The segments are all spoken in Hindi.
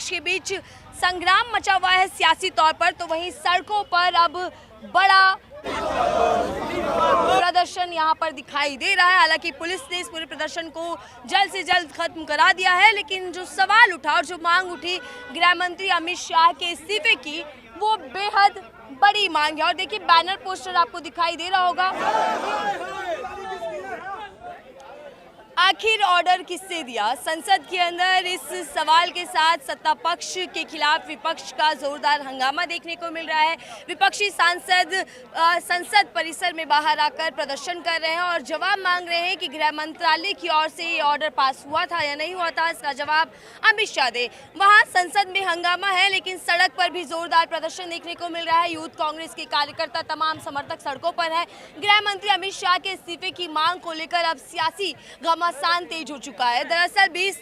पक्ष के बीच संग्राम मचा हुआ है सियासी तौर पर, तो वहीं सड़कों पर अब बड़ा प्रदर्शन यहाँ पर दिखाई दे रहा है। हालांकि पुलिस ने इस पूरे प्रदर्शन को जल्द से जल्द खत्म करा दिया है, लेकिन जो सवाल उठा और जो मांग उठी गृह मंत्री अमित शाह के इस्तीफे की, वो बेहद बड़ी मांग है। और देखिए बैनर पोस्टर आपको दिखाई दे रहा होगा। आखिर ऑर्डर किससे दिया? संसद के अंदर इस सवाल के साथ सत्ता पक्ष के खिलाफ विपक्ष का जोरदार हंगामा देखने को मिल रहा है। विपक्षी सांसद संसद परिसर में बाहर आकर प्रदर्शन कर रहे हैं और जवाब मांग रहे हैं कि गृह मंत्रालय की ओर से ये ऑर्डर पास हुआ था या नहीं हुआ था, इसका जवाब अमित शाह दे। वहाँ संसद में हंगामा है, लेकिन सड़क पर भी जोरदार प्रदर्शन देखने को मिल रहा है। यूथ कांग्रेस के कार्यकर्ता, तमाम समर्थक सड़कों पर है। गृह मंत्री अमित शाह के इस्तीफे की मांग को लेकर अब सियासी घमासान तेज हो चुका है। दरअसल 20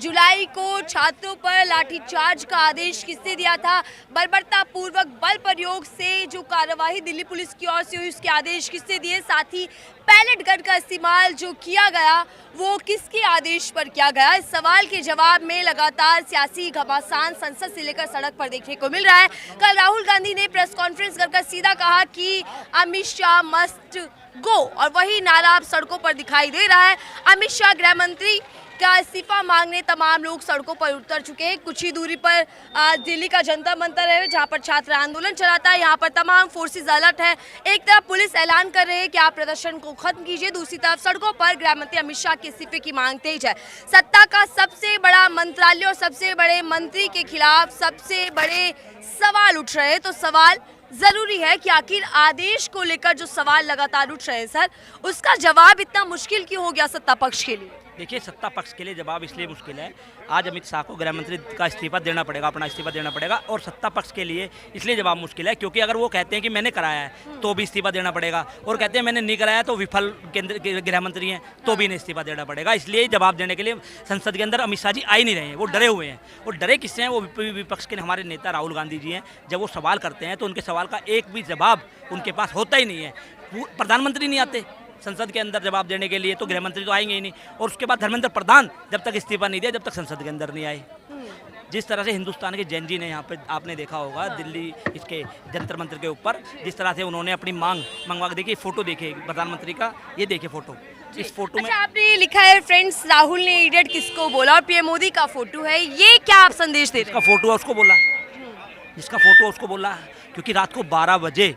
जुलाई को छात्रों पर लाठीचार्ज का आदेश किसने दिया था? बर्बरतापूर्वक बल प्रयोग से जो कार्यवाही दिल्ली पुलिस की ओर से हुई, उसके आदेश किसने दिए? साथ ही पैलेट गन का इस्तेमाल जो किया गया वो किसके आदेश पर किया गया? इस सवाल के जवाब में लगातार सियासी घमासान संसद से लेकर सड़क पर देखने को मिल रहा है। कल राहुल गांधी ने प्रेस कॉन्फ्रेंस कर सीधा कहा कि अमित शाह मस्ट गो, और वही नारा अब सड़कों पर दिखाई दे रहा है। अमित शाह गृह मंत्री का इस्तीफा मांगने तमाम लोग सड़कों पर उतर चुके हैं। कुछ ही दूरी पर दिल्ली का जंतर मंतर है, जहां पर छात्र आंदोलन चलाता है। यहां पर तमाम फोर्सेस अलर्ट हैं। एक तरफ पुलिस ऐलान कर रहे हैं कि आप प्रदर्शन को खत्म कीजिए, दूसरी तरफ सड़कों पर गृह मंत्री अमित शाह के इस्तीफे की मांग तेज है। सत्ता का सबसे बड़ा मंत्रालय और सबसे बड़े मंत्री के खिलाफ सबसे बड़े सवाल उठ रहे हैं। तो सवाल जरूरी है कि आखिर आदेश को लेकर जो सवाल लगातार उठ रहे हैं सर, उसका जवाब इतना मुश्किल क्यों हो गया सत्ता पक्ष के लिए? देखिए, सत्ता पक्ष के लिए जवाब इसलिए मुश्किल है, आज अमित शाह को गृह मंत्री का इस्तीफा देना पड़ेगा, अपना इस्तीफा देना पड़ेगा। और सत्ता पक्ष के लिए इसलिए जवाब मुश्किल है क्योंकि अगर वो कहते हैं कि मैंने कराया है तो भी इस्तीफा देना पड़ेगा, और कहते हैं मैंने नहीं कराया तो विफल केंद्र के गृह मंत्री हैं तो भी इन्हें इस्तीफा देना पड़ेगा। इसलिए जवाब देने के लिए संसद के अंदर अमित शाह जी आ ही नहीं रहे हैं, वो डरे हुए हैं। वो डरे किससे हैं? वो विपक्ष के हमारे नेता राहुल गांधी जी हैं। जब वो सवाल करते हैं तो उनके सवाल का एक भी जवाब उनके पास होता ही नहीं है। प्रधानमंत्री नहीं आते संसद के अंदर जवाब देने के लिए, तो गृह मंत्री तो आएंगे ही नहीं। और उसके बाद धर्मेंद्र प्रधान जब तक इस्तीफा नहीं दिया, जब तक संसद के अंदर नहीं आए। जिस तरह से हिंदुस्तान के जैन जी ने यहाँ पे आपने देखा होगा दिल्ली इसके जंतर मंतर के ऊपर, जिस तरह से उन्होंने अपनी मांग मंगवा के, देखिए फोटो देखिए प्रधानमंत्री का, ये देखिए फोटो। इस फोटो में आपने लिखा है फ्रेंड्स राहुल ने इडियट किसको बोला, और पीएम मोदी का फोटो है, ये क्या आप संदेश दे रहे हैं? जिसका फोटो है उसको बोला, जिसका फोटो है उसको बोला, क्योंकि रात को 12 बजे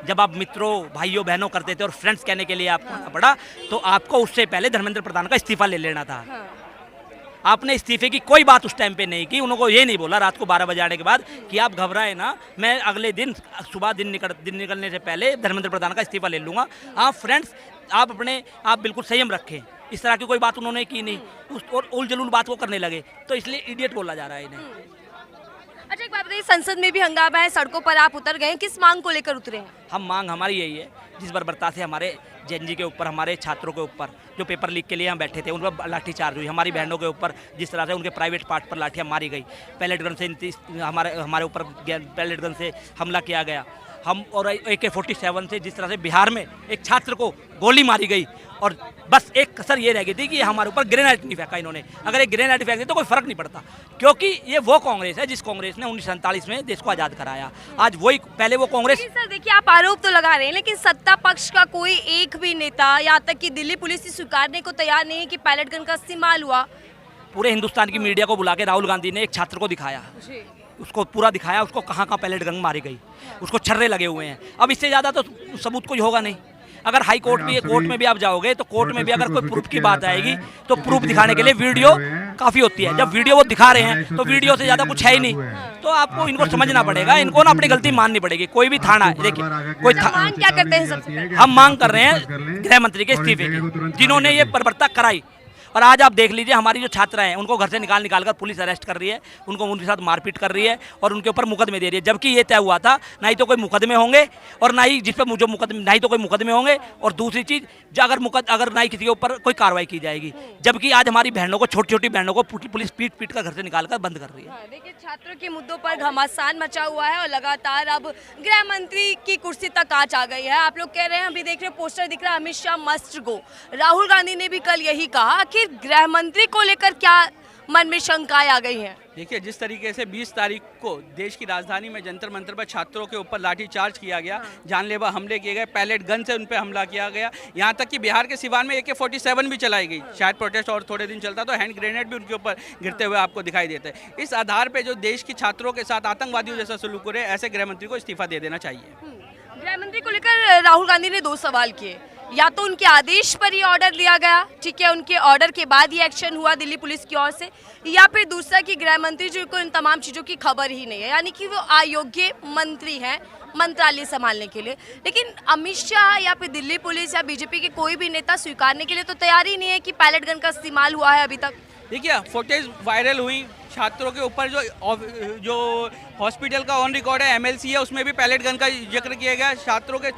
जब आप मित्रों भाइयों बहनों करते थे और फ्रेंड्स कहने के लिए आपको आना पड़ा, तो आपको उससे पहले धर्मेंद्र प्रधान का इस्तीफा ले लेना था। आपने इस्तीफे की कोई बात उस टाइम पे नहीं की। उनको ये नहीं बोला रात को 12 बजे आने के बाद कि आप घबराए ना, मैं अगले दिन सुबह दिन निकलने से पहले धर्मेंद्र प्रधान का इस्तीफा ले लूँगा। आप फ्रेंड्स आप बिल्कुल संयम रखें। इस तरह की कोई बात उन्होंने की नहीं, और उल जलूल बात को करने लगे, तो इसलिए इडियट बोला जा रहा है इन्हें। अच्छा, एक बात बताइए, संसद में भी हंगामा है, सड़कों पर आप उतर गए, किस मांग को लेकर उतरे हैं? हम मांग हमारी यही है, जिस बर्बरता से हमारे जैन जी के ऊपर, हमारे छात्रों के ऊपर जो पेपर लीक के लिए हम बैठे थे, उन पर लाठीचार्ज हुई, हमारी बहनों के ऊपर जिस तरह से उनके प्राइवेट पार्ट पर लाठियाँ मारी गई, पैलेट गन से हमारे ऊपर पैलेट गन से हमला किया गया, हम और AK-47 से जिस तरह से बिहार में एक छात्र को गोली मारी गई, और बस एक कसर ये रह गई थी कि हमारे ऊपर ग्रेनेड नहीं फेंका इन्होंने। अगर एक ग्रेनेड फेंक दे तो कोई फर्क नहीं पड़ता, क्योंकि ये वो कांग्रेस है जिस कांग्रेस ने 1947 में देश को आज़ाद कराया। आज वही, पहले वो कांग्रेस। सर देखिए, आप आरोप तो लगा रहे हैं, लेकिन सत्ता पक्ष का कोई एक भी नेता, यहाँ तक कि दिल्ली पुलिस स्वीकारने को तैयार नहीं है कि पैलेट गन का इस्तेमाल हुआ। पूरे हिंदुस्तान की मीडिया को बुला के राहुल गांधी ने एक छात्र को दिखाया, उसको पूरा दिखाया, उसको कहाँ कहाँ पैलेट गन मारी गई, उसको छर्रे लगे हुए हैं। अब इससे ज़्यादा तो सबूत कोई होगा नहीं। अगर हाई कोर्ट में भी आप जाओगे तो कोर्ट में भी अगर कोई प्रूफ की बात आएगी तो प्रूफ दिखाने के लिए वीडियो काफ़ी होती है। जब वीडियो वो दिखा रहे हैं तो वीडियो से ज़्यादा कुछ है ही नहीं। तो आपको इनको समझना पड़ेगा, इनको ना अपनी गलती माननी पड़ेगी। कोई भी थाना है, देखिए कोई मांग क्या करते हैं सबसे? हम मांग कर रहे हैं गृह मंत्री के इस्तीफे की, जिन्होंने ये बर्बरता कराई। और आज आप देख लीजिए, हमारी जो छात्रा हैं उनको घर से निकाल कर पुलिस अरेस्ट कर रही है, उनके साथ मारपीट कर रही है और उनके ऊपर मुकदमे दे रही है, जबकि ये तय हुआ था ना ही तो कोई मुकदमे होंगे और ना ही जिस पर मुझे मुकदमे, ना ही तो कोई मुकदमे होंगे, और दूसरी चीज़ अगर ना ही किसी के ऊपर कोई कार्रवाई की जाएगी, जबकि आज हमारी बहनों को, छोटी छोटी बहनों को पुलिस पीट कर घर से निकाल कर बंद कर रही है। देखिए, छात्रों के मुद्दों पर घमासान मचा हुआ है और लगातार अब गृह मंत्री की कुर्सी तक आंच आ गई है। आप लोग कह रहे हैं, अभी देख रहे हैं पोस्टर दिख रहा है, अमित शाह मस्ट गो। राहुल गांधी ने भी कल यही कहा। आखिर गृह मंत्री को लेकर क्या मन में शंकाएं आ गई हैं। देखिए, जिस तरीके से 20 तारीख को देश की राजधानी में जंतर मंतर पर छात्रों के ऊपर लाठीचार्ज किया गया, जानलेवा हमले किए गए, पैलेट गन से उन पर हमला किया गया, यहाँ तक कि बिहार के सिवान में AK-47 भी चलाई गई। शायद प्रोटेस्ट और थोड़े दिन चलता तो हैंड ग्रेनेड भी उनके ऊपर गिरते हुए आपको दिखाई देते हैं। इस आधार पर जो देश के छात्रों के साथ आतंकवादियों जैसा सलूक हो रहे, ऐसे गृह मंत्री को इस्तीफा दे देना चाहिए। गृह मंत्री को लेकर राहुल गांधी ने 2 सवाल किए। या तो उनके आदेश पर ये ऑर्डर दिया गया, ठीक है, उनके ऑर्डर के बाद ये एक्शन हुआ दिल्ली पुलिस की ओर से, या फिर दूसरा कि गृह मंत्री जी को इन तमाम चीज़ों की खबर ही नहीं है, यानी कि वो अयोग्य मंत्री हैं मंत्रालय संभालने के लिए। लेकिन अमित शाह या फिर दिल्ली पुलिस या बीजेपी के कोई भी नेता स्वीकारने के लिए तो तैयार ही नहीं है कि पैलेट गन का इस्तेमाल हुआ है अभी तक। देखिए, फुटेज वायरल हुई, छात्रों के ऊपर जो हॉस्पिटल का ऑन रिकॉर्ड है MLC है, उसमें भी पैलेट गन का जिक्र किया गया। छात्रों के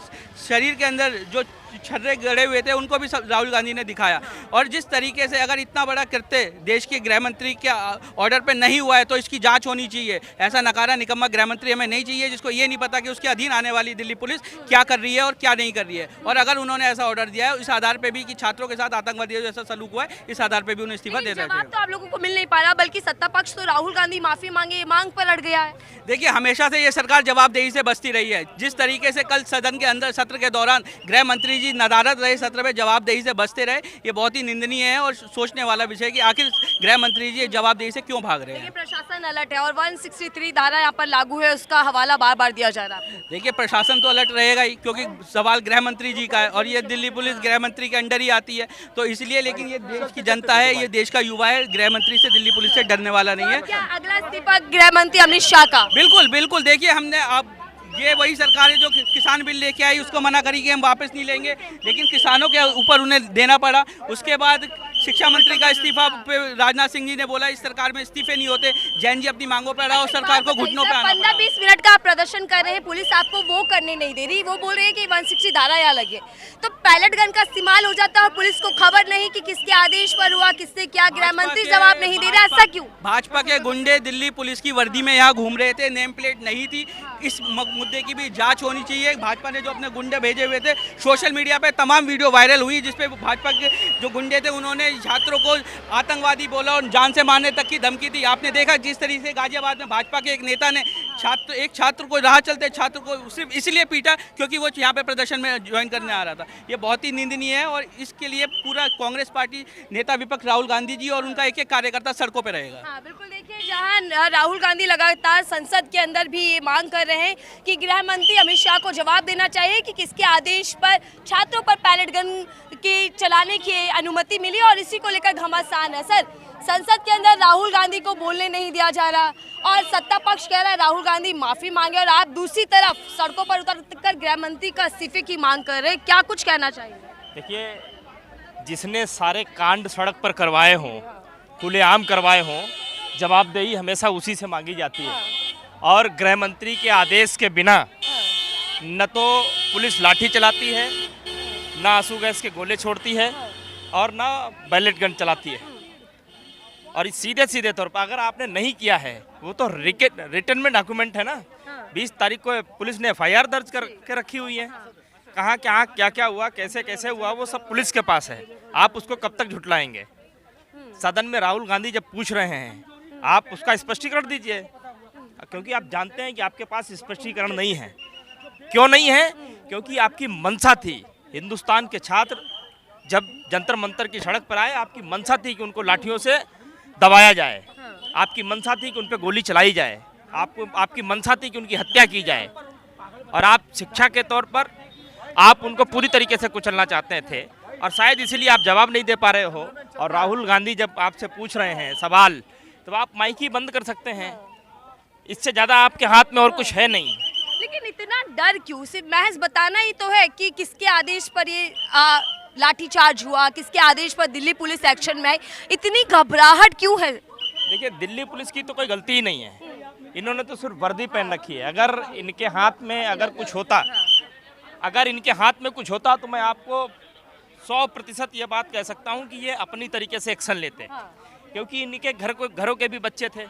शरीर के अंदर जो छर्रे गड़े हुए थे उनको भी राहुल गांधी ने दिखाया। और जिस तरीके से अगर इतना बड़ा कृत्य देश के गृह मंत्री के ऑर्डर पे नहीं हुआ है तो इसकी जांच होनी चाहिए। ऐसा नकारा निकम्मा गृह मंत्री हमें नहीं चाहिए जिसको ये नहीं पता कि उसके अधीन आने वाली दिल्ली पुलिस क्या कर रही है और क्या नहीं कर रही है। और अगर उन्होंने ऐसा ऑर्डर दिया है इस आधार पर भी कि छात्रों के साथ आतंकवादियों जैसा सलूक हुआ है, इस आधार पर भी उन्हें इस्तीफा दे देना चाहिए। तो आप लोगों को मिल नहीं पा रहा, बल्कि सत्ता पक्ष तो राहुल गांधी माफी मांगे मांग पर अड़ गया है। देखिए, हमेशा से ये सरकार जवाबदेही से बचती रही है। जिस तरीके से कल सदन के अंदर सत्र के दौरान गृह मंत्री जी नदारद रहे, सत्र में जवाबदेही से बचते रहे, ये बहुत ही निंदनीय है और सोचने वाला विषय है कि आखिर गृह मंत्री जी जवाबदेही से क्यों भाग रहे हैं। प्रशासन अलर्ट है और 163 धारा यहाँ पर लागू है, उसका हवाला बार बार दिया जा रहा है। देखिए, प्रशासन तो अलर्ट रहेगा ही क्योंकि सवाल गृह मंत्री जी का है और ये दिल्ली पुलिस गृह मंत्री के अंडर ही आती है, तो इसलिए। लेकिन ये देश की जनता है, ये देश का युवा है, गृह मंत्री से दिल्ली पुलिस से डरने वाला नहीं है। क्या अगला इस्तीफा गृह मंत्री अमित शाह का? बिल्कुल बिल्कुल। देखिए, हमने अब ये वही सरकार है जो किसान बिल लेके आई, उसको मना करी कि हम वापस नहीं लेंगे, लेकिन किसानों के ऊपर उन्हें देना पड़ा। उसके बाद शिक्षा मंत्री का इस्तीफा पे राजनाथ सिंह जी ने बोला इस सरकार में इस्तीफे नहीं होते। जैन जी अपनी मांगों पर अड़ा और सरकार को घुटनों पे आना पड़ा। 15-20 मिनट का आप प्रदर्शन कर रहे हैं, पुलिस आपको वो करने नहीं दे रही, वो बोल रही है कि 160 धारा यहाँ लगे, तो पैलेट गन का इस्तेमाल हो जाता है और पुलिस को खबर नहीं कि किसके आदेश पर हुआ, किसने क्या, गृह मंत्री जवाब नहीं दे रहा, ऐसा क्यों? भाजपा के गुंडे दिल्ली पुलिस की वर्दी में यहाँ घूम रहे थे, नेम प्लेट नहीं थी। इस मुद्दे की भी जांच होनी चाहिए। भाजपा ने जो अपने गुंडे भेजे हुए थे, सोशल मीडिया पे तमाम वीडियो वायरल हुई जिसपे भाजपा के जो गुंडे थे उन्होंने छात्रों को आतंकवादी बोला और जान से मारने तक की धमकी दी। आपने देखा जिस तरीके से गाजियाबाद में भाजपा के एक नेता ने एक छात्र को राह चलते छात्र को सिर्फ इसलिए पीटा क्योंकि वो यहाँ पे प्रदर्शन में ज्वाइन करने आ रहा था। ये बहुत ही निंदनीय है और इसके लिए पूरा कांग्रेस पार्टी नेता विपक्ष राहुल गांधी जी और उनका एक एक कार्यकर्ता सड़कों पर रहेगा। हाँ, बिल्कुल। देखिए, जहां राहुल गांधी लगातार संसद के अंदर भी ये मांग कर रहे हैं कि गृह मंत्री अमित शाह को जवाब देना चाहिए कि किसके आदेश पर छात्रों पर पैलेट गन की चलाने की अनुमति मिली, और इसी को लेकर घमासान है। सर, संसद के अंदर राहुल गांधी को बोलने नहीं दिया जा रहा और सत्ता पक्ष कह रहा है राहुल गांधी माफी मांगे, और आप दूसरी तरफ सड़कों पर उतरकर गृह मंत्री का इस्तीफे की मांग कर रहे हैं, क्या कुछ कहना चाहिए? देखिए, जिसने सारे कांड सड़क पर करवाए हों, खुलेआम करवाए हों, जवाबदेही हमेशा उसी से मांगी जाती है। और गृह मंत्री के आदेश के बिना न तो पुलिस लाठी चलाती है, ना आंसू गैस के गोले छोड़ती है और ना बैलेट गन चलाती है। और सीधे सीधे तौर पर अगर आपने नहीं किया है, वो तो रिटर्न में डॉक्यूमेंट है ना। 20 तारीख को पुलिस ने FIR दर्ज करके रखी हुई है। कहाँ क्या क्या हुआ, कैसे कैसे हुआ, वो सब पुलिस के पास है। आप उसको कब तक झुटलाएंगे? सदन में राहुल गांधी जब पूछ रहे हैं, आप उसका स्पष्टीकरण दीजिए, क्योंकि आप जानते हैं कि आपके पास स्पष्टीकरण नहीं है। क्यों नहीं है? क्योंकि आपकी मंशा थी, हिंदुस्तान के छात्र जब जंतर मंतर की सड़क पर आए, आपकी मंशा थी कि उनको लाठियों से दबाया जाए, आपकी मंशा थी कि उन पर गोली चलाई जाए, आपकी मंशा थी कि उनकी हत्या की जाए, और आप शिक्षा के तौर पर आप उनको पूरी तरीके से कुचलना चाहते थे, और शायद इसीलिए आप जवाब नहीं दे पा रहे हो। और राहुल गांधी जब आपसे पूछ रहे हैं सवाल, तो आप माइक ही बंद कर सकते हैं, इससे ज़्यादा आपके हाथ में और कुछ है नहीं। लेकिन इतना डर क्यों? सिर्फ महज बताना ही तो है कि किसके आदेश पर ये लाठीचार्ज हुआ, किसके आदेश पर दिल्ली पुलिस एक्शन में आई, इतनी घबराहट क्यों है? देखिए, दिल्ली पुलिस की तो कोई गलती ही नहीं है, इन्होंने तो सिर्फ वर्दी पहन रखी है। अगर इनके हाथ में इनके हाथ में कुछ होता तो मैं आपको 100% ये बात कह सकता हूँ कि ये अपनी तरीके से एक्शन लेते, क्योंकि इनके घरों के भी बच्चे थे।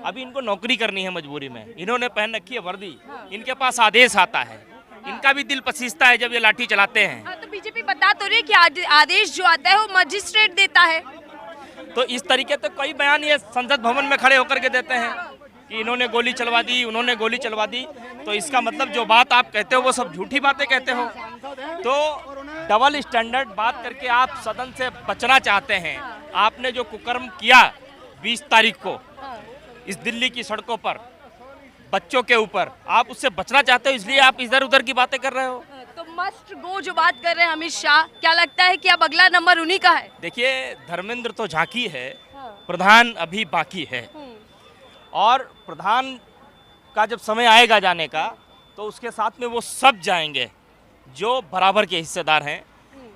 अभी इनको नौकरी करनी है मजबूरी में, इन्होंने पहन रखी है वर्दी, इनके पास आदेश आता है, इनका भी दिल पसीजता है जब ये लाठी चलाते हैं। तो बीजेपी बता तो रही है कि आदेश जो आता है वो मजिस्ट्रेट देता है। तो इस तरीके से कई बयान ये संसद भवन में खड़े होकर के देते हैं कि इन्होंने गोली चलवा दी, उन्होंने गोली चलवा दी। तो इसका मतलब जो बात आप कहते हो वो सब झूठी बातें कहते हो। तो डबल स्टैंडर्ड बात करके आप सदन से बचना चाहते हैं। आपने जो कुकर्म किया 20 तारीख को इस दिल्ली की सड़कों पर बच्चों के ऊपर, आप उससे बचना चाहते हो, इसलिए आप इधर उधर की बातें कर रहे हो। तो मस्ट गो जो बात कर रहे हैं अमित शाह, क्या लगता है कि अब अगला नंबर उन्हीं का है? देखिए, धर्मेंद्र तो झांकी है, प्रधान अभी बाकी है। और प्रधान का जब समय आएगा जाने का तो उसके साथ में वो सब जाएंगे जो बराबर के हिस्सेदार हैं,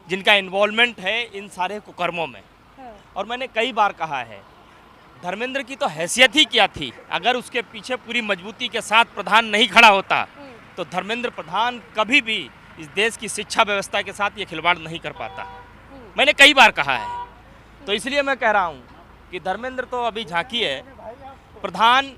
जिनका इन्वॉल्वमेंट है इन सारे कुकर्मों में। और मैंने कई बार कहा है, धर्मेंद्र की तो हैसियत ही क्या थी। अगर उसके पीछे पूरी मजबूती के साथ प्रधान नहीं खड़ा होता तो धर्मेंद्र प्रधान कभी भी इस देश की शिक्षा व्यवस्था के साथ ये खिलवाड़ नहीं कर पाता। मैंने कई बार कहा है, तो इसलिए मैं कह रहा हूँ कि धर्मेंद्र तो अभी झांकी है, प्रधान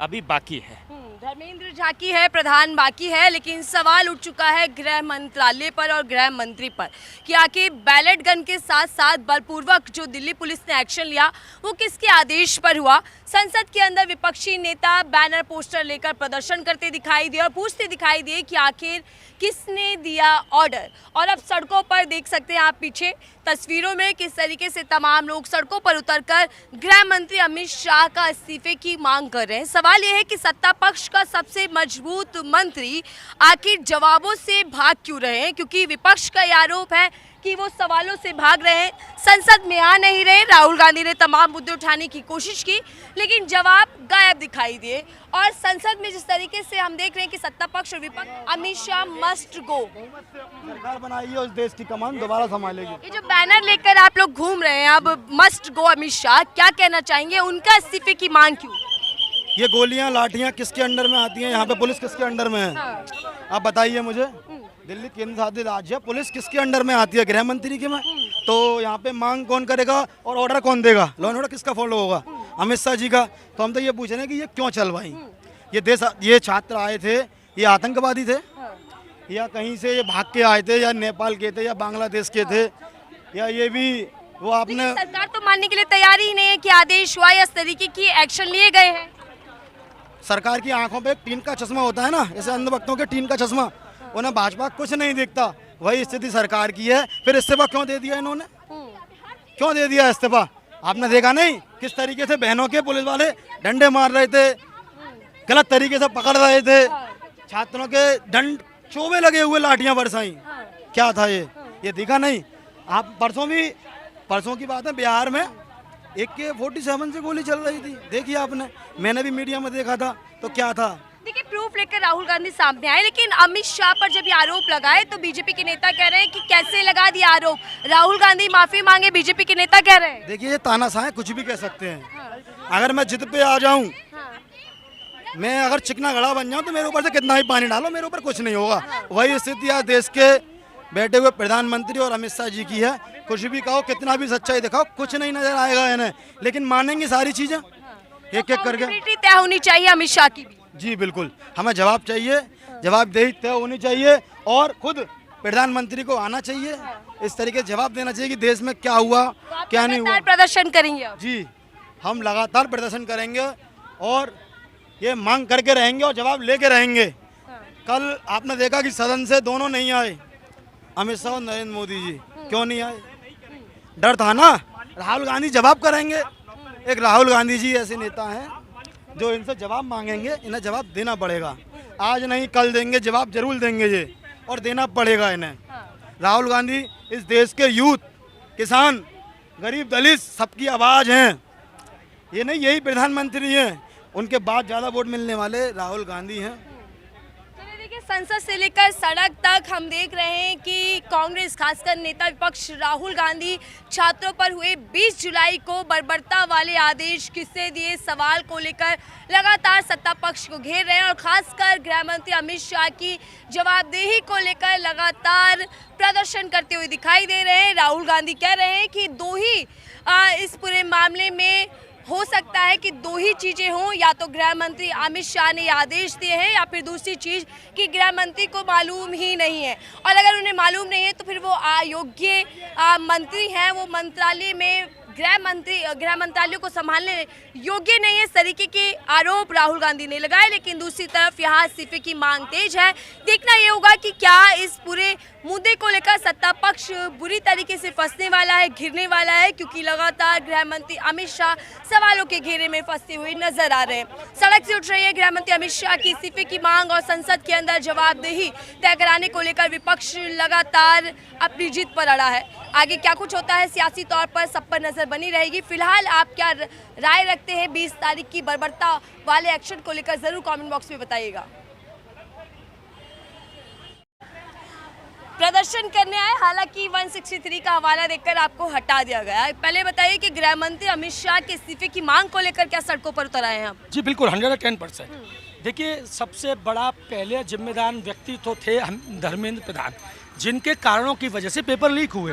अभी बाकी है। धर्मेंद्र झांकी है, प्रधान बाकी है, लेकिन सवाल उठ चुका है गृह मंत्रालय पर और गृह मंत्री पर कि आखिर बैलेट गन के साथ साथ बलपूर्वक जो दिल्ली पुलिस ने एक्शन लिया वो किसके आदेश पर हुआ। संसद के अंदर विपक्षी नेता बैनर पोस्टर लेकर प्रदर्शन करते दिखाई दिए और पूछते दिखाई दिए कि आखिर किसने दिया ऑर्डर। और अब सड़कों पर देख सकते हैं आप पीछे तस्वीरों में किस तरीके से तमाम लोग सड़कों पर उतरकर गृह मंत्री अमित शाह का इस्तीफे की मांग कर रहे हैं। सवाल यह है कि सत्ता पक्ष का सबसे मजबूत मंत्री आखिर जवाबों से भाग क्यों रहे हैं, क्योंकि विपक्ष का यह आरोप है कि वो सवालों से भाग रहे हैं, संसद में आ नहीं रहे। राहुल गांधी ने तमाम मुद्दे उठाने की कोशिश की लेकिन जवाब गायब दिखाई दिए। और संसद में जिस तरीके से हम देख रहे हैं कि सत्ता पक्ष और विपक्ष, अमित शाह मस्ट गो, सरकार बनाई है, उस देश की कमान दोबारा संभालेगी। ये जो बैनर लेकर आप लोग घूम रहे हैं अब मस्ट गो अमित शाह, क्या कहना चाहेंगे, उनका इस्तीफे की मांग क्यों? ये गोलियां लाठियां किसके अंडर में आती हैं? यहाँ पे पुलिस किसके अंडर में है? आप बताइए मुझे। दिल्ली केंद्र शासित राज्य है, पुलिस किसके अंडर में आती है? गृह मंत्री के में। तो यहाँ पे मांग कौन करेगा और ऑर्डर कौन देगा? लॉ एंड ऑर्डर किसका फॉलो होगा? अमित शाह जी का। तो हम तो ये पूछ रहे हैं कि ये क्यों चलवाई? ये छात्र आए थे, ये आतंकवादी थे या कहीं से ये भाग के आए थे, या नेपाल के थे, या बांग्लादेश के थे, या ये भी वो आपने? सरकार तो मानने के लिए तैयार ही नहीं है कि आदेश हुआ या इस तरीके की एक्शन लिए गए हैं। सरकार की आंखों पे एक टीन का चश्मा होता है ना, जैसे अंधभक्तों के टीन का चश्मा, उन्हें भाजपा कुछ नहीं दिखता। वही स्थिति सरकार की है। फिर इस्तीफा क्यों दे दिया इन्होंने? क्यों दे दिया इस्तीफा? आपने देखा नहीं किस तरीके से बहनों के पुलिस वाले डंडे मार रहे थे, गलत तरीके से पकड़ रहे थे, छात्रों के डंड चोबे लगे हुए, लाठियां बरसाई। क्या था ये दिखा नहीं? आप परसों की बात है, बिहार में AK-47 से गोली चल रही थी, देखिए आपने, मैंने भी मीडिया में देखा था। तो क्या था? देखिए, प्रूफ लेकर राहुल गांधी सामने आए, लेकिन अमित शाह पर जब ये आरोप लगाए तो बीजेपी के नेता कह रहे हैं कि कैसे लगा दिया आरोप, राहुल गांधी माफी मांगे, बीजेपी के नेता कह रहे हैं। देखिए, ये तानाशाह है, कुछ भी कह सकते हैं। अगर मैं जिद पे आ जाऊं, मैं अगर चिकना घड़ा बन जाऊं तो मेरे ऊपर से कितना ही पानी डालो, मेरे ऊपर कुछ नहीं होगा। वही स्थिति आज देश के बैठे हुए प्रधानमंत्री और अमित शाह जी की है। कुछ भी कहो, कितना भी सच्चाई दिखाओ, कुछ नहीं नजर आएगा इन्हें, लेकिन मानेंगे सारी चीजें एक एक करके। तय होनी चाहिए अमित शाह की भी। जी बिल्कुल, हमें जवाब चाहिए, जवाबदेही तय होनी चाहिए और खुद प्रधानमंत्री को आना चाहिए, इस तरीके जवाब देना चाहिए कि देश में क्या हुआ, क्या नहीं हुआ। प्रदर्शन करेंगे अब? जी, हम लगातार प्रदर्शन करेंगे और ये मांग करके रहेंगे और जवाब लेके रहेंगे। कल आपने देखा कि सदन से दोनों नहीं आए, अमित शाह और नरेंद्र मोदी जी। क्यों नहीं आए? डर था ना। राहुल गांधी जवाब करेंगे। एक राहुल गांधी जी ऐसे नेता हैं जो इनसे जवाब मांगेंगे, इन्हें जवाब देना पड़ेगा। आज नहीं कल देंगे, जवाब जरूर देंगे ये, और देना पड़ेगा इन्हें। राहुल गांधी इस देश के यूथ, किसान, गरीब, दलित सबकी आवाज़ हैं। ये नहीं यही प्रधानमंत्री हैं, उनके बाद ज़्यादा वोट मिलने वाले राहुल गांधी हैं। देखिए, संसद से लेकर सड़क तक हम देख रहे हैं कि कांग्रेस, खासकर नेता विपक्ष राहुल गांधी छात्रों पर हुए 20 जुलाई को बर्बरता वाले आदेश किसने दिए सवाल को लेकर लगातार सत्ता पक्ष को घेर रहे हैं और खासकर गृह मंत्री अमित शाह की जवाबदेही को लेकर लगातार प्रदर्शन करते हुए दिखाई दे रहे हैं। राहुल गांधी कह रहे हैं कि दो ही इस पूरे मामले में हो सकता है कि दो ही चीज़ें हों, या तो गृह मंत्री अमित शाह ने आदेश दिए हैं या फिर दूसरी चीज़ कि गृह मंत्री को मालूम ही नहीं है। और अगर उन्हें मालूम नहीं है तो फिर वो अयोग्य मंत्री हैं, वो मंत्रालय में गृह मंत्रालय को संभालने योग्य नहीं है, इस तरीके के आरोप राहुल गांधी ने लगाए। लेकिन दूसरी तरफ यहाँ इस्तीफे की मांग तेज है। देखना ये होगा कि क्या इस पूरे मुद्दे को लेकर सत्ता पक्ष बुरी तरीके से फंसने वाला है, घिरने वाला है, क्योंकि लगातार गृह मंत्री अमित शाह सवालों के घेरे में फंसते हुए नजर आ रहे हैं। सड़क से उठ रही है गृह मंत्री अमित शाह की इस्तीफे की मांग और संसद के अंदर जवाबदेही तय कराने को लेकर विपक्ष लगातार अपनी जीत पर अड़ा है। आगे क्या कुछ होता है सियासी तौर पर सब पर नजर बनी रहेगी। फिलहाल आप क्या राय रखते हैं 20 तारीख की बर्बरता वाले एक्शन को लेकर जरूर कमेंट बॉक्स में बताइएगा। प्रदर्शन करने आए, हालांकि 163 का हवाला देकर आपको हटा दिया गया है। पहले बताइए कि गृह मंत्री अमित शाह के इस्तीफे की मांग को लेकर क्या सड़कों पर उतर आए हैं आप? जी बिल्कुल 110%। देखिए, सबसे बड़ा पहले जिम्मेदार व्यक्ति तो थे धर्मेंद्र प्रधान, जिनके कारणों की वजह से पेपर लीक हुए।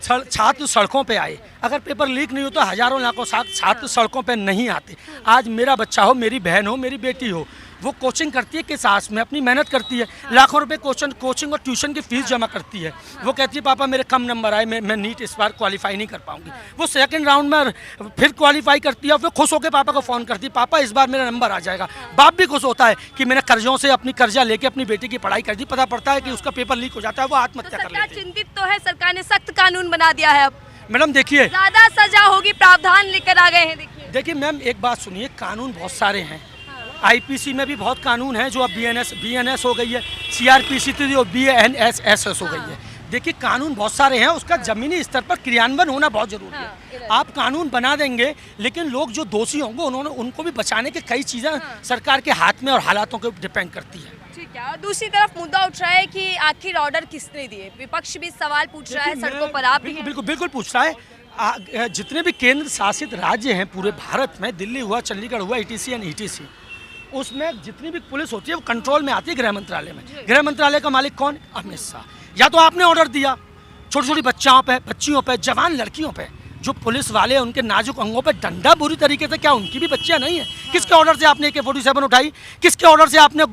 छात्र सड़कों पे आए। अगर पेपर लीक नहीं होता हजारों लाखों छात्र सड़कों पे नहीं आते। आज मेरा बच्चा हो, मेरी बहन हो, मेरी बेटी हो, वो कोचिंग करती है किस आस में, अपनी मेहनत करती है, लाखों रुपए कोचिंग और ट्यूशन की फीस जमा करती है। वो कहती है पापा मेरे कम नंबर आए, मैं नीट इस बार क्वालिफाई नहीं कर पाऊंगी। वो सेकंड राउंड में फिर क्वालिफाई करती है और फिर खुश होकर पापा को फ़ोन करती है, पापा इस बार मेरा नंबर आ जाएगा। बाप भी खुश होता है कि मैंने कर्जों से अपनी कर्जा लेके अपनी बेटी की पढ़ाई कर दी। पता पड़ता है कि उसका पेपर लीक हो जाता है, वो आत्महत्या कर लेती है। चिंतित तो है, सरकार ने सख्त कानून बना दिया है। अब मैडम देखिए, ज्यादा सजा होगी, प्रावधान लेकर आ गए हैं। देखिए मैम, एक बात सुनिए, कानून बहुत सारे हैं। आईपीसी में भी बहुत कानून है, जो अब बीएनएस हो गई है, सीआरपीसी थी जो बीएनएसएस हो गई है। देखिए कानून बहुत सारे हैं, उसका जमीनी स्तर पर क्रियान्वयन होना बहुत जरूरी है। आप कानून बना देंगे, लेकिन लोग जो दोषी होंगे उनको भी बचाने के कई चीज़ें सरकार के हाथ में और हालातों के डिपेंड करती है। ठीक है। और दूसरी तरफ मुद्दा उठ रहा है कि आखिर ऑर्डर किसने दिए। विपक्ष भी सवाल पूछ रहा है, सड़कों पर आप बिल्कुल पूछ रहा है। जितने भी केंद्र शासित राज्य हैं पूरे भारत में, दिल्ली हुआ, चंडीगढ़ हुआ, ETC एंड ETC, उसमें जितनी भी पुलिस होती है वो कंट्रोल में आती है गृह मंत्रालय में। गृह मंत्रालय का मालिक कौन? अमित शाह। या तो आपने ऑर्डर दिया छोटी छोटी बच्चियों पे, जवान लड़कियों पे, जो पुलिस वाले उनके नाजुक अंगों पे डंडा बुरी तरीके से, क्या उनकी भी बच्चियां नहीं है? किसके ऑर्डर से आपने AK-47 उठाई? किसके ऑर्डर से आपने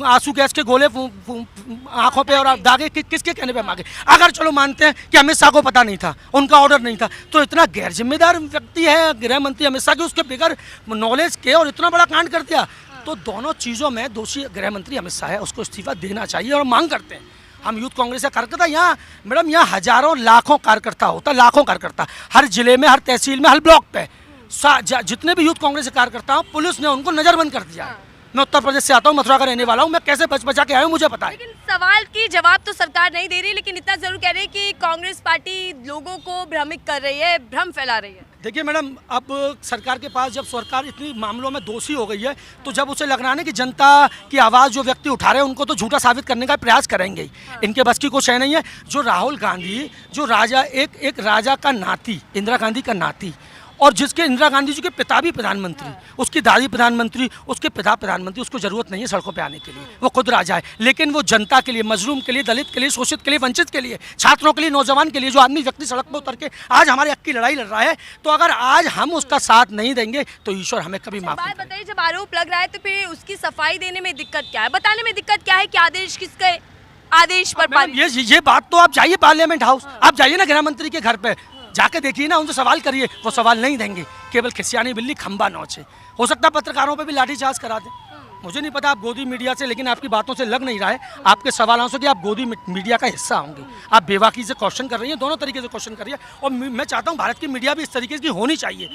आंसू गैस के गोले आंखों पे और दागे? किसके कहने पे मांगे? अगर चलो मानते हैं कि अमित शाह को पता नहीं था, उनका ऑर्डर नहीं था, तो इतना गैर जिम्मेदार व्यक्ति है गृह मंत्री अमित शाह की, उसके बगैर नॉलेज के और इतना बड़ा कांड कर दिया। तो दोनों चीज़ों में दोषी गृह मंत्री अमित शाह है, उसको इस्तीफा देना चाहिए और मांग करते हैं। हम यूथ कांग्रेस का कार्यकर्ता यहाँ, मैडम यहाँ हजारों लाखों कार्यकर्ता होता, लाखों कार्यकर्ता हर जिले में, हर तहसील में, हर ब्लॉक पे जितने भी यूथ कांग्रेस के कार्यकर्ता हूँ, पुलिस ने उनको नजरबंद कर दिया। मैं उत्तर प्रदेश से आता हूँ, मथुरा का रहने वाला हूँ, मैं कैसे बचा के आया हूँ मुझे पता है। लेकिन सवाल की जवाब तो सरकार नहीं दे रही, लेकिन इतना जरूर कह रही है कि कांग्रेस पार्टी लोगों को भ्रमित कर रही है, भ्रम फैला रही है। देखिए मैडम, अब सरकार के पास जब सरकार इतनी मामलों में दोषी हो गई है, तो जब उसे लग रहा है कि जनता की आवाज़ जो व्यक्ति उठा रहे हैं उनको तो झूठा साबित करने का प्रयास करेंगे ही। इनके बस की कुछ है नहीं है। जो राहुल गांधी, जो राजा, एक राजा का नाती, इंदिरा गांधी का नाती, और जिसके इंदिरा गांधी जी के पिता भी प्रधानमंत्री, उसकी दादी प्रधानमंत्री, उसके पिता प्रधानमंत्री, उसको जरूरत नहीं है सड़कों पे आने के लिए, वो खुद राजा है। लेकिन वो जनता के लिए, मजलूम के लिए, दलित के लिए, शोषित के लिए, वंचित के लिए, छात्रों के लिए, नौजवान के लिए, जो आदमी व्यक्ति सड़क पर उतर के आज हमारे हक की लड़ाई लड़ रहा है, तो अगर आज हम उसका साथ नहीं देंगे तो ईश्वर हमें कभी माफ नहीं करेगा। बताइए, जब आरोप लग रहा है तो फिर उसकी सफाई देने में दिक्कत क्या है, बताने में दिक्कत क्या है कि आदेश किसके आदेश पर? ये बात तो आप जाइए पार्लियामेंट हाउस, आप जाइए ना गृह मंत्री के घर पे, जाके देखिए ना, उनसे सवाल करिए, वो सवाल नहीं देंगे। केवल खिसियानी बिल्ली खंबा नोचे। हो सकता है पत्रकारों पे भी लाठीचार्ज करा दें, मुझे नहीं पता। आप गोदी मीडिया से, लेकिन आपकी बातों से लग नहीं रहा है, आपके सवालों से, कि आप गोदी मीडिया का हिस्सा होंगे। आप बेबाकी से क्वेश्चन कर रही हैं, दोनों तरीके से क्वेश्चन करिए। और मैं चाहता हूँ भारत की मीडिया भी इस तरीके की होनी चाहिए।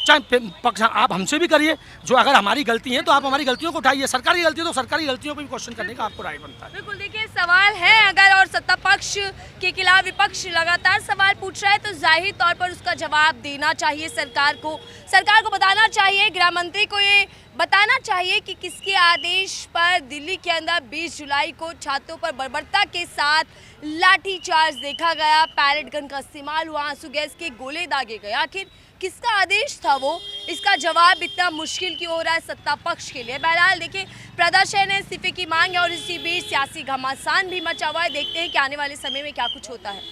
चाहे पक्ष आप हमसे भी करिए, जो अगर हमारी गलती है तो आप हमारी गलतियों को उठाइए, सरकारी गलती है तो सरकारी गलतियों पर भी क्वेश्चन करने का आपको राइट बनता है। बिल्कुल, देखिए सवाल है अगर, और सत्ता पक्ष के खिलाफ विपक्ष लगातार सवाल पूछ रहा है, तो जाहिर तौर पर उसका जवाब देना चाहिए सरकार को बताना चाहिए, गृह मंत्री को ये बताना चाहिए कि किसके आदेश पर दिल्ली के अंदर 20 जुलाई को छात्रों पर बर्बरता के साथ लाठीचार्ज देखा गया, पैलेट गन का इस्तेमाल हुआ, आंसू गैस के गोले दागे गए। आखिर किसका आदेश था वो? इसका जवाब इतना मुश्किल क्यों हो रहा है सत्ता पक्ष के लिए? बहरहाल देखिए, प्रदर्शन है, इस्तीफे की मांग है, और इसी बीच सियासी घमासान भी मचा हुआ है। देखते हैं कि आने वाले समय में क्या कुछ होता है।